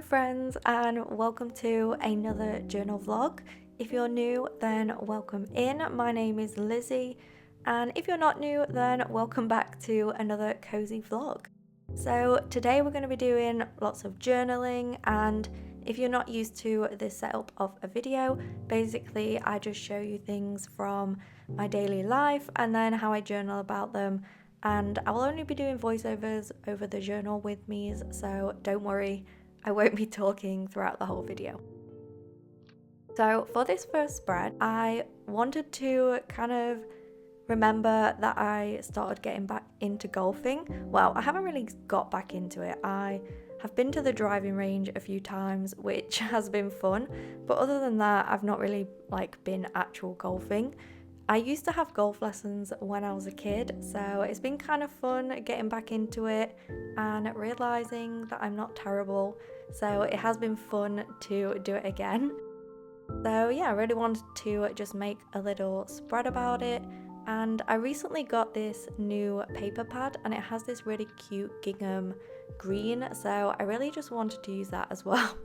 friends, and welcome to another journal vlog. If you're new, then welcome in. My name is Lizzie, and if you're not new, then welcome back to another cozy vlog. So today we're going to be doing lots of journaling, and if you're not used to this setup of a video, basically I just show you things from my daily life and then how I journal about them. And I will only be doing voiceovers over the journal with me, so don't worry, I won't be talking throughout the whole video. So for this first spread, I wanted to kind of remember that I started getting back into golfing. Well, I haven't really got back into it. I have been to the driving range a few times, which has been fun, but other than that, I've not really been actual golfing. I used to have golf lessons when I was a kid, so it's been kind of fun getting back into it and realising that I'm not terrible, so it has been fun to do it again. So yeah, I really wanted to just make a little spread about it, and I recently got this new paper pad and it has this really cute gingham green, so I really just wanted to use that as well.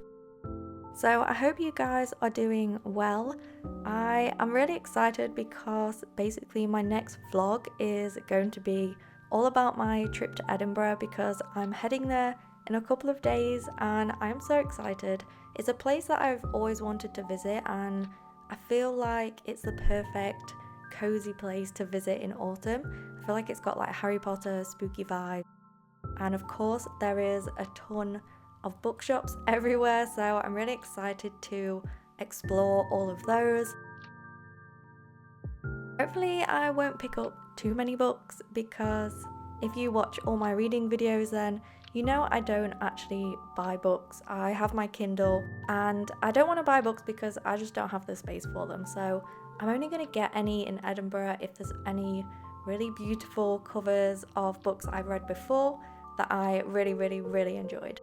So I hope you guys are doing well. I am really excited because basically my next vlog is going to be all about my trip to Edinburgh because I'm heading there in a couple of days and I'm so excited. It's a place that I've always wanted to visit and I feel like it's the perfect cozy place to visit in autumn. I feel like it's got Harry Potter spooky vibe, and of course there is a ton of bookshops everywhere, so I'm really excited to explore all of those. Hopefully I won't pick up too many books because if you watch all my reading videos then you know I don't actually buy books. I have my Kindle and I don't want to buy books because I just don't have the space for them, so I'm only going to get any in Edinburgh if there's any really beautiful covers of books I've read before that I really enjoyed.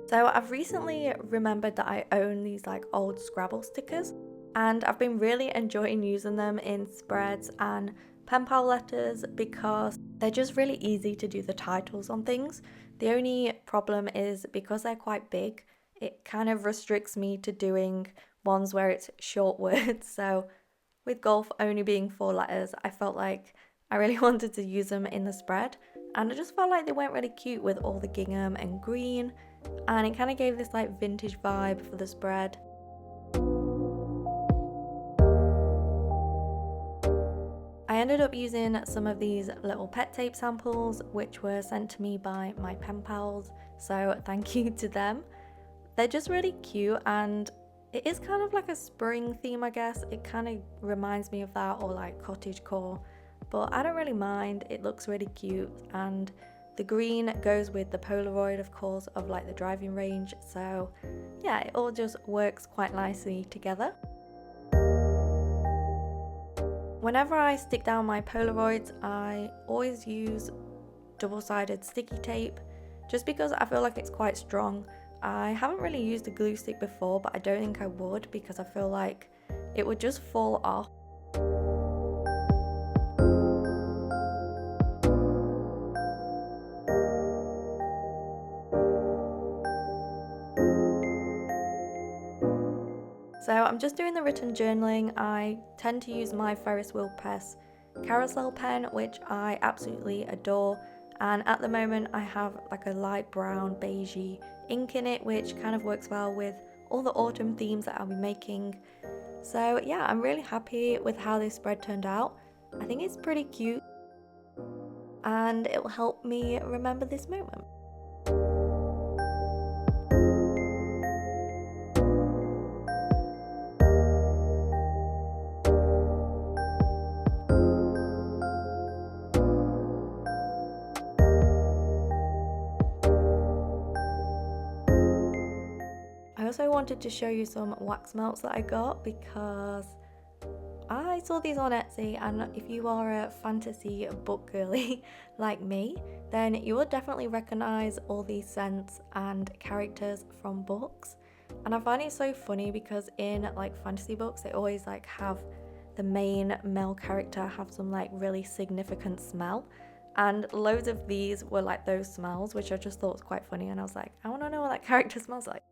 So I've recently remembered that I own these old Scrabble stickers and I've been really enjoying using them in spreads and Penpal letters because they're just really easy to do the titles on things. The only problem is because they're quite big, it kind of restricts me to doing ones where it's short words. So with golf only being 4 letters, I felt like I really wanted to use them in the spread, and I just felt like they went really cute with all the gingham and green, and it kind of gave this vintage vibe for the spread. I ended up using some of these little pet tape samples which were sent to me by my pen pals, so thank you to them. They're just really cute and it is kind of like a spring theme, I guess. It kind of reminds me of that, or cottagecore, but I don't really mind. It looks really cute and the green goes with the Polaroid, of course, of the driving range, so yeah, it all just works quite nicely together. Whenever I stick down my Polaroids, I always use double-sided sticky tape just because I feel like it's quite strong. I haven't really used a glue stick before, but I don't think I would because I feel like it would just fall off. So I'm just doing the written journaling. I tend to use my Ferris Wheel Press carousel pen, which I absolutely adore. And at the moment I have a light brown beigey ink in it, which kind of works well with all the autumn themes that I'll be making. So yeah, I'm really happy with how this spread turned out. I think it's pretty cute and it will help me remember this moment. I also wanted to show you some wax melts that I got because I saw these on Etsy, and if you are a fantasy book girly like me, then you will definitely recognize all these scents and characters from books. And I find it so funny because in like fantasy books, they always like have the main male character have some like really significant smell. And loads of these were like those smells, which I just thought was quite funny. And I was like, I want to know what that character smells like.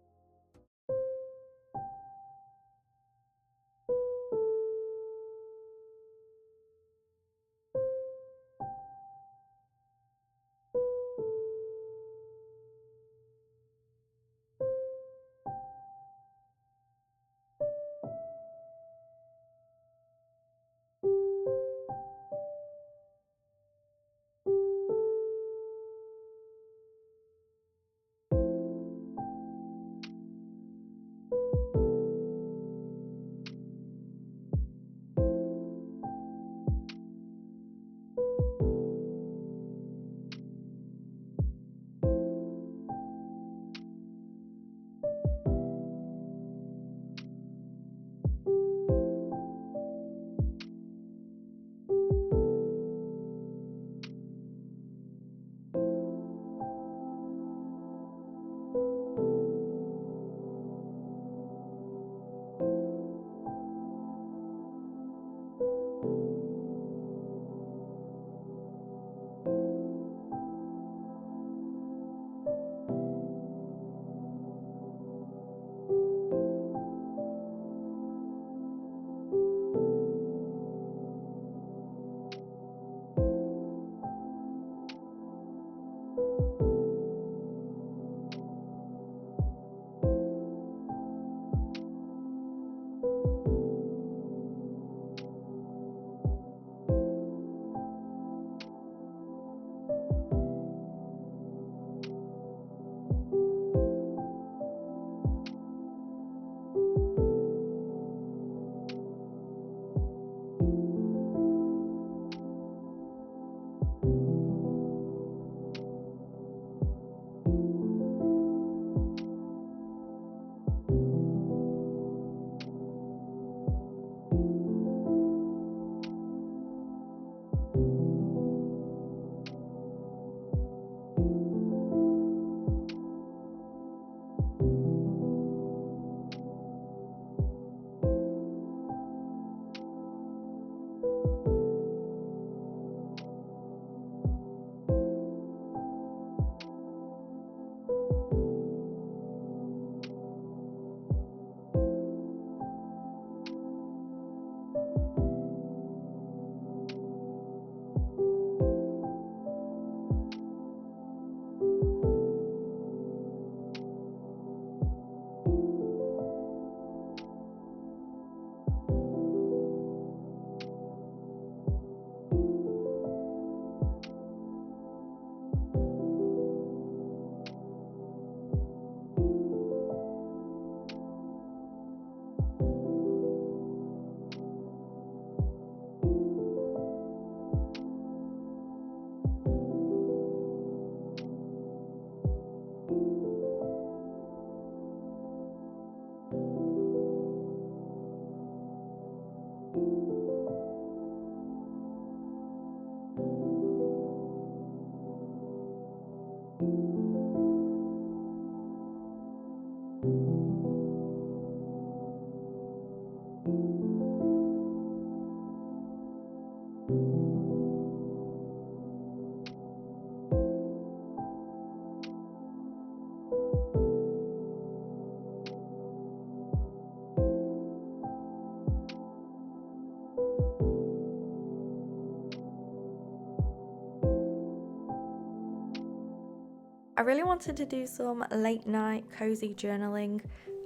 I really wanted to do some late night cozy journaling,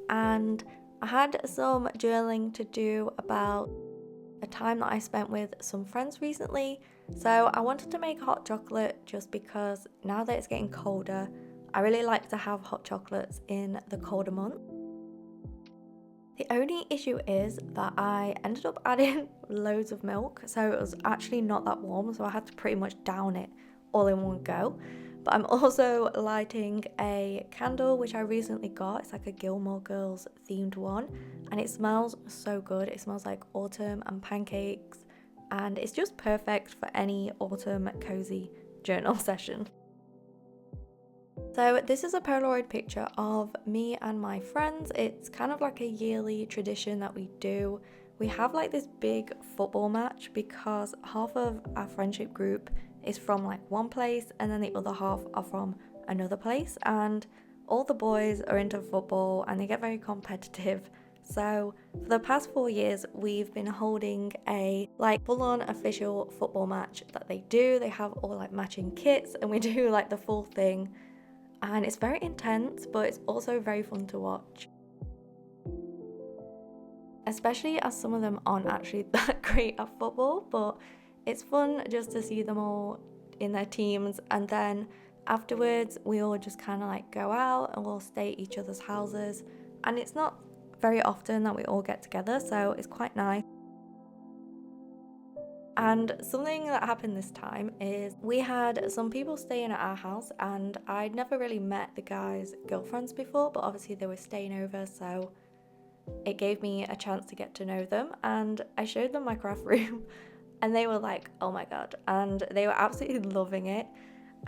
and I had some journaling to do about a time that I spent with some friends recently. So I wanted to make hot chocolate just because now that it's getting colder, I really like to have hot chocolates in the colder months. The only issue is that I ended up adding loads of milk, so it was actually not that warm, so I had to pretty much down it all in one go. But I'm also lighting a candle which I recently got. It's like a Gilmore Girls themed one, and it smells so good. It smells like autumn and pancakes, and it's just perfect for any autumn cozy journal session. So this is a Polaroid picture of me and my friends. It's kind of like a yearly tradition that we do. We have like this big football match because half of our friendship group is from like one place and then the other half are from another place, and all the boys are into football and they get very competitive. So for the past 4 years we've been holding a like full-on official football match that they do. They have all like matching kits and we do like the full thing, and it's very intense, but it's also very fun to watch. Especially as some of them aren't actually that great at football, but it's fun just to see them all in their teams. And then afterwards, we all just kind of like go out and we'll stay at each other's houses. And it's not very often that we all get together, so it's quite nice. And something that happened this time is we had some people staying at our house, and I'd never really met the guys' girlfriends before, but obviously they were staying over, so it gave me a chance to get to know them. And I showed them my craft room and they were like, oh my god, and they were absolutely loving it.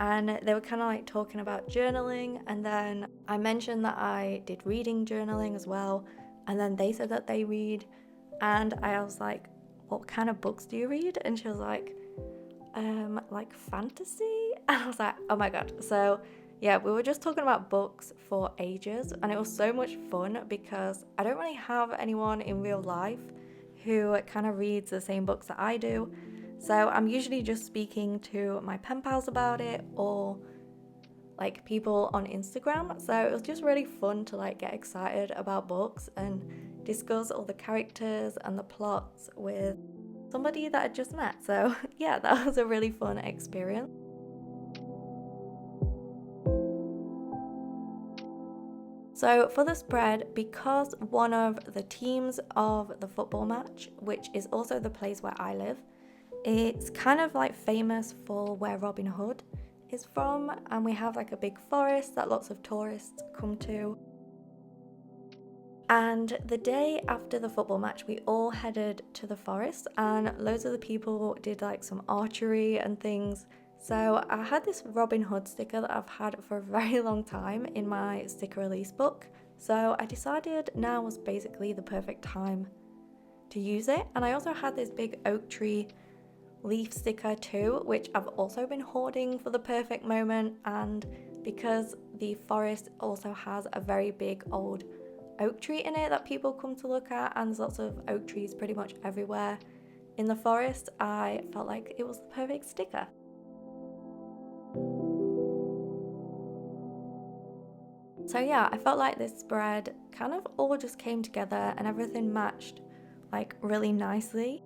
And they were kind of like talking about journaling, and then I mentioned that I did reading journaling as well, and then they said that they read, and I was like, what kind of books do you read? And she was like fantasy. And I was like, oh my god. So yeah, we were just talking about books for ages, and it was so much fun because I don't really have anyone in real life who kind of reads the same books that I do. So I'm usually just speaking to my pen pals about it, or like people on Instagram. So it was just really fun to like get excited about books and discuss all the characters and the plots with somebody that I just met. So yeah, that was a really fun experience. So for the spread, because one of the teams of the football match, which is also the place where I live, it's kind of like famous for where Robin Hood is from, and we have like a big forest that lots of tourists come to. And the day after the football match, we all headed to the forest, and loads of the people did like some archery and things. So I had this Robin Hood sticker that I've had for a very long time in my sticker release book. So I decided now was basically the perfect time to use it. And I also had this big oak tree leaf sticker too, which I've also been hoarding for the perfect moment. And because the forest also has a very big old oak tree in it that people come to look at, and there's lots of oak trees pretty much everywhere in the forest, I felt like it was the perfect sticker. So yeah, I felt like this spread kind of all just came together and everything matched like really nicely.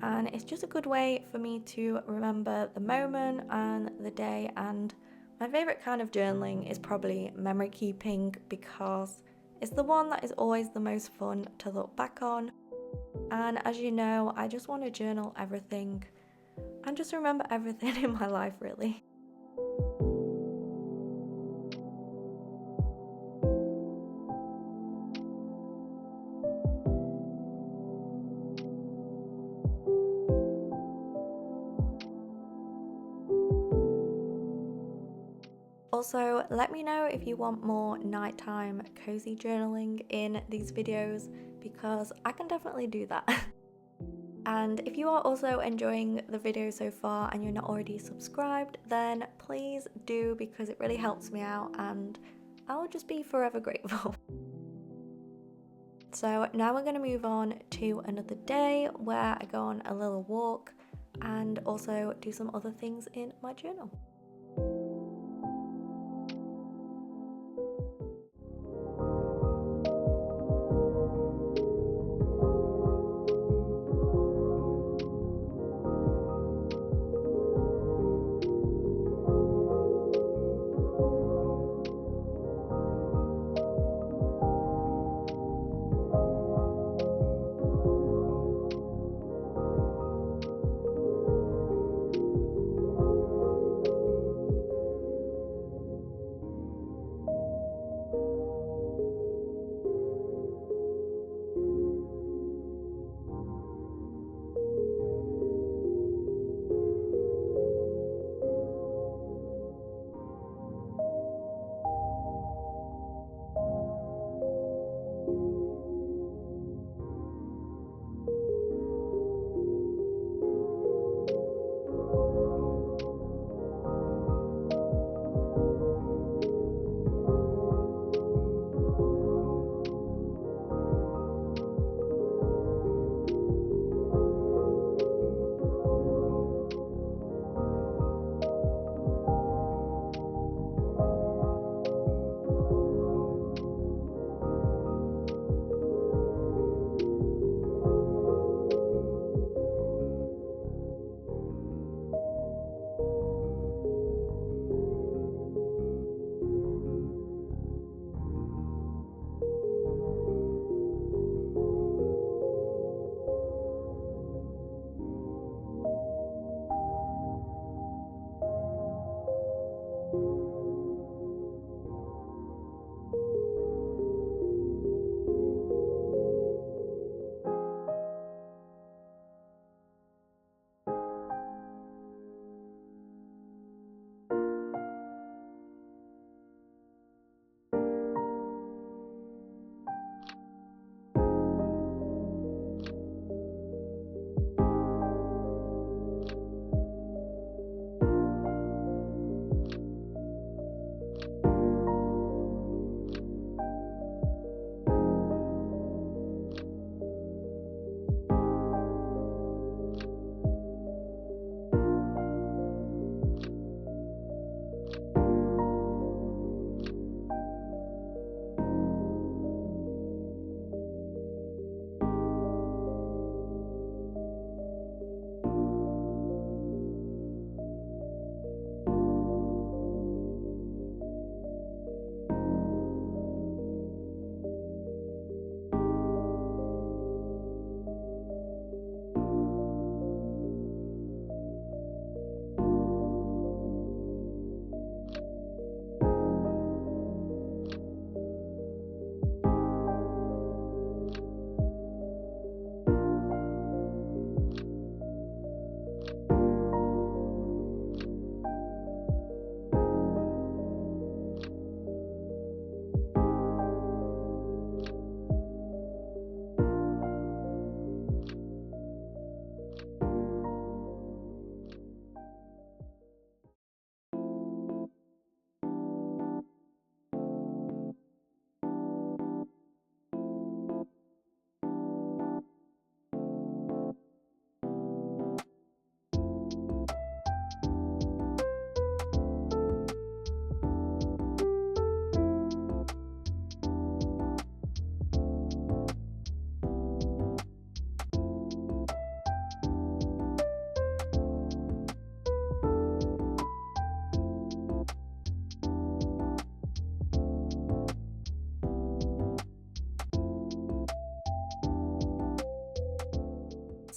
And it's just a good way for me to remember the moment and the day. And my favourite kind of journaling is probably memory keeping, because it's the one that is always the most fun to look back on. And as you know, I just want to journal everything and just remember everything in my life, really. Also, let me know if you want more nighttime cozy journaling in these videos, because I can definitely do that. And if you are also enjoying the video so far and you're not already subscribed, then please do, because it really helps me out and I'll just be forever grateful. So now we're going to move on to another day where I go on a little walk and also do some other things in my journal.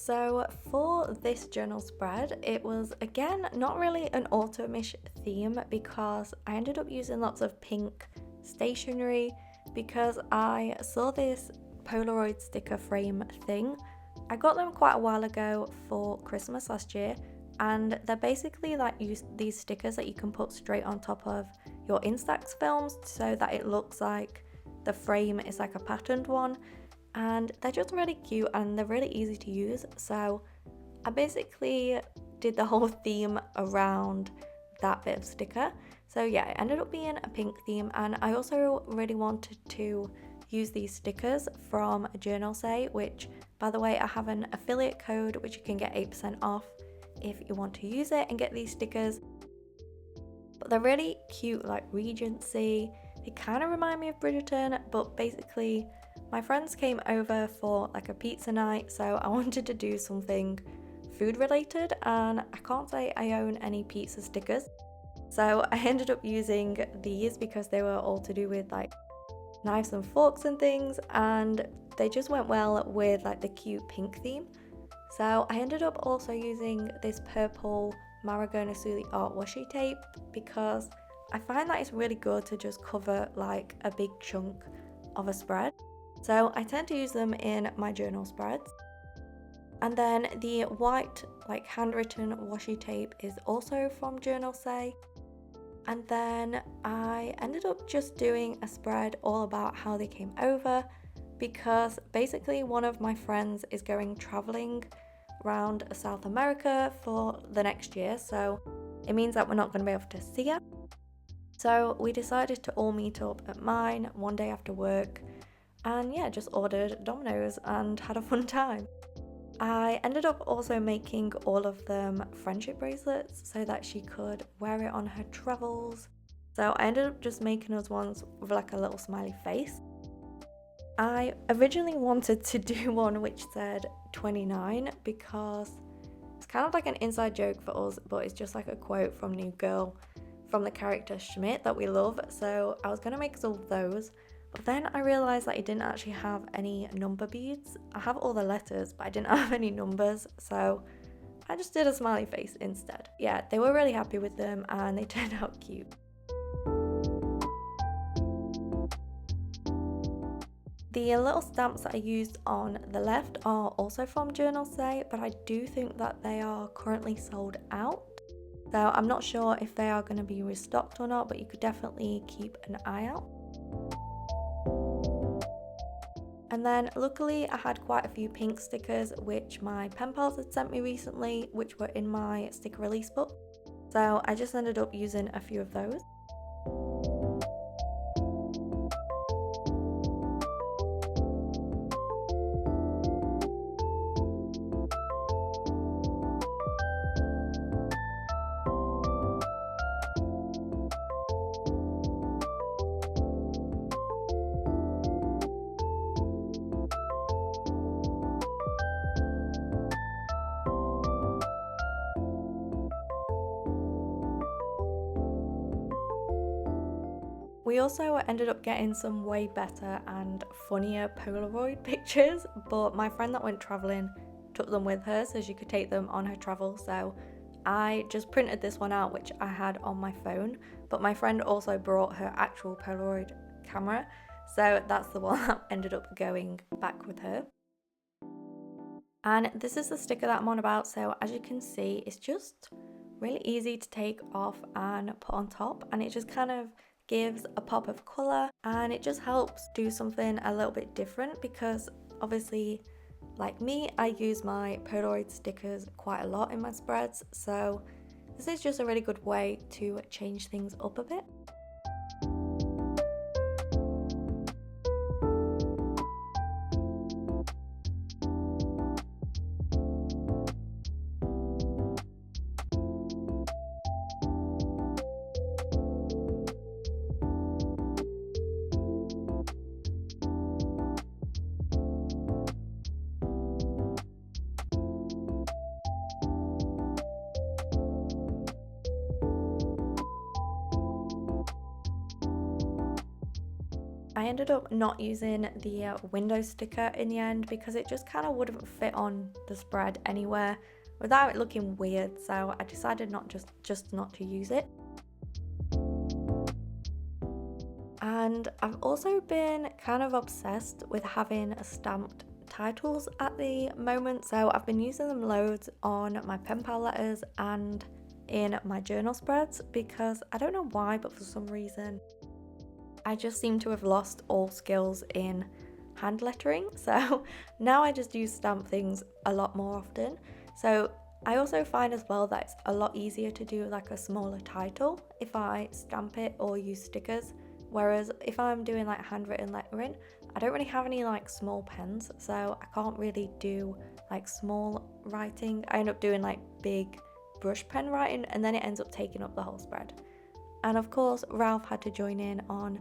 So for this journal spread, it was again not really an autumnish theme because I ended up using lots of pink stationery because I saw this Polaroid sticker frame thing. I got them quite a while ago for Christmas last year, and they're basically like these stickers that you can put straight on top of your Instax films so that it looks like the frame is like a patterned one, and they're just really cute and they're really easy to use. So I basically did the whole theme around that bit of sticker. So yeah, it ended up being a pink theme, and I also really wanted to use these stickers from Journal Say, which by the way I have an affiliate code which you can get 8% off if you want to use it and get these stickers. But they're really cute, like Regency. They kind of remind me of Bridgerton, but basically my friends came over for like a pizza night, so I wanted to do something food related, and I can't say I own any pizza stickers. So I ended up using these because they were all to do with like knives and forks and things, and they just went well with like the cute pink theme. So I ended up also using this purple Maragona art washi tape because I find that it's really good to just cover like a big chunk of a spread. So I tend to use them in my journal spreads. And then the white like handwritten washi tape is also from Journal Say. And then I ended up just doing a spread all about how they came over because basically one of my friends is going traveling around South America for the next year, so it means that we're not going to be able to see her. So we decided to all meet up at mine one day after work, and yeah, just ordered Domino's and had a fun time. I ended up also making all of them friendship bracelets so that she could wear it on her travels. So I ended up just making us ones with like a little smiley face. I originally wanted to do one which said 29 because it's kind of like an inside joke for us, but it's just like a quote from New Girl from the character Schmidt that we love. So I was going to make us all those, but then I realised that I didn't actually have any number beads. I have all the letters, but I didn't have any numbers, so I just did a smiley face instead. Yeah, they were really happy with them and they turned out cute. The little stamps that I used on the left are also from Journal Say, but I do think that they are currently sold out. So I'm not sure if they are going to be restocked or not, but you could definitely keep an eye out. And then luckily I had quite a few pink stickers which my Penpals had sent me recently, which were in my sticker release book. So I just ended up using a few of those. We also ended up getting some way better and funnier Polaroid pictures, but my friend that went travelling took them with her so she could take them on her travel. So I just printed this one out which I had on my phone, but my friend also brought her actual Polaroid camera, so that's the one that ended up going back with her. And this is the sticker that I'm on about, so as you can see it's just really easy to take off and put on top, and it just kind of gives a pop of colour, and it just helps do something a little bit different because obviously, like me, I use my Polaroid stickers quite a lot in my spreads, so this is just a really good way to change things up a bit. I ended up not using the window sticker in the end because it just kind of wouldn't fit on the spread anywhere without it looking weird, so I decided not just not to use it. And I've also been kind of obsessed with having stamped titles at the moment, so I've been using them loads on my Penpal letters and in my journal spreads because I don't know why, but for some reason I just seem to have lost all skills in hand lettering, so now I just use stamp things a lot more often. So I also find as well that it's a lot easier to do like a smaller title if I stamp it or use stickers, whereas if I'm doing like handwritten lettering, I don't really have any like small pens, so I can't really do like small writing. I end up doing like big brush pen writing and then it ends up taking up the whole spread. And of course Ralph had to join in on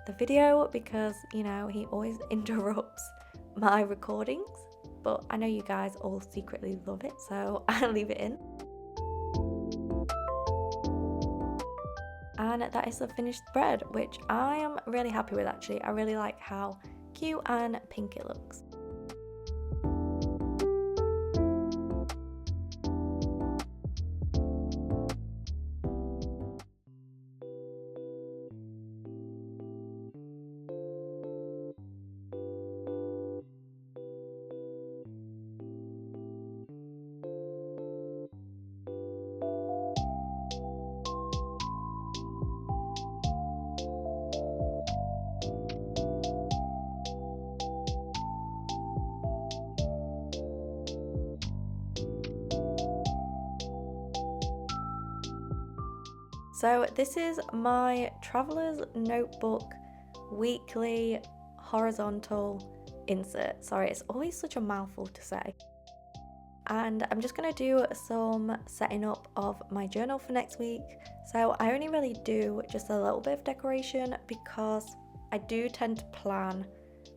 the video because, you know, he always interrupts my recordings, but I know you guys all secretly love it, so I'll leave it in. And that is the finished spread, which I am really happy with actually. I really like how cute and pink it looks. So this is my Traveler's Notebook weekly horizontal insert. Sorry, it's always such a mouthful to say. And I'm just going to do some setting up of my journal for next week. So I only really do just a little bit of decoration because I do tend to plan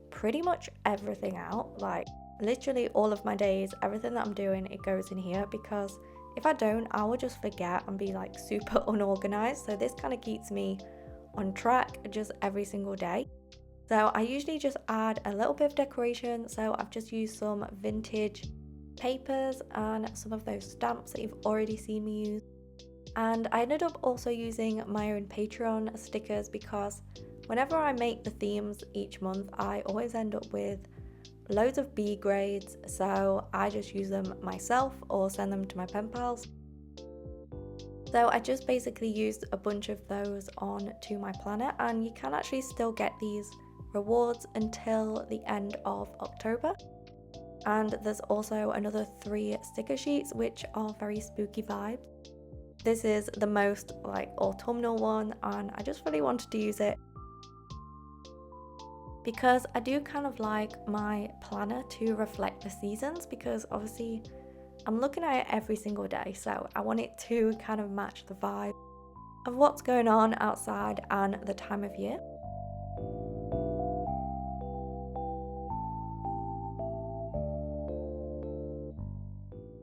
pretty much everything out. Like literally all of my days, everything that I'm doing, it goes in here because if I don't, I will just forget and be like super unorganized. So this kind of keeps me on track just every single day. So I usually just add a little bit of decoration. So I've just used some vintage papers and some of those stamps that you've already seen me use. And I ended up also using my own Patreon stickers because whenever I make the themes each month, I always end up with loads of B grades, so I just use them myself or send them to my pen pals. So I just basically used a bunch of those on to my planner, and you can actually still get these rewards until the end of October. And there's also another 3 sticker sheets which are very spooky vibes. This is the most like autumnal one and I just really wanted to use it because I do kind of like my planner to reflect the seasons, because obviously I'm looking at it every single day, so I want it to kind of match the vibe of what's going on outside and the time of year.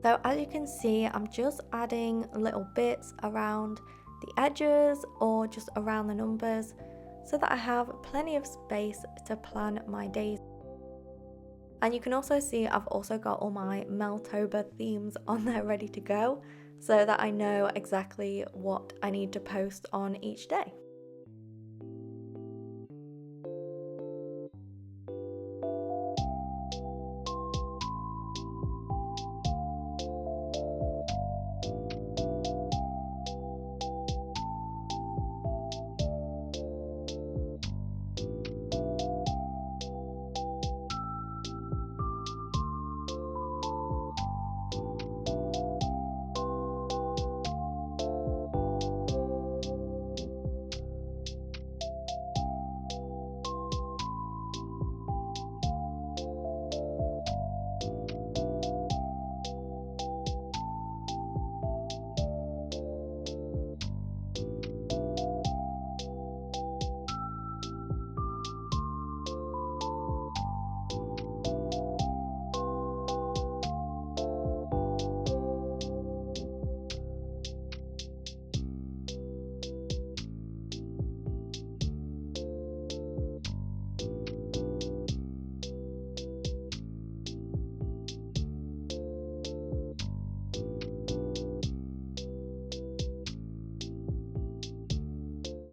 So as you can see, I'm just adding little bits around the edges or just around the numbers so that I have plenty of space to plan my days. And you can also see I've also got all my Meltober themes on there ready to go so that I know exactly what I need to post on each day.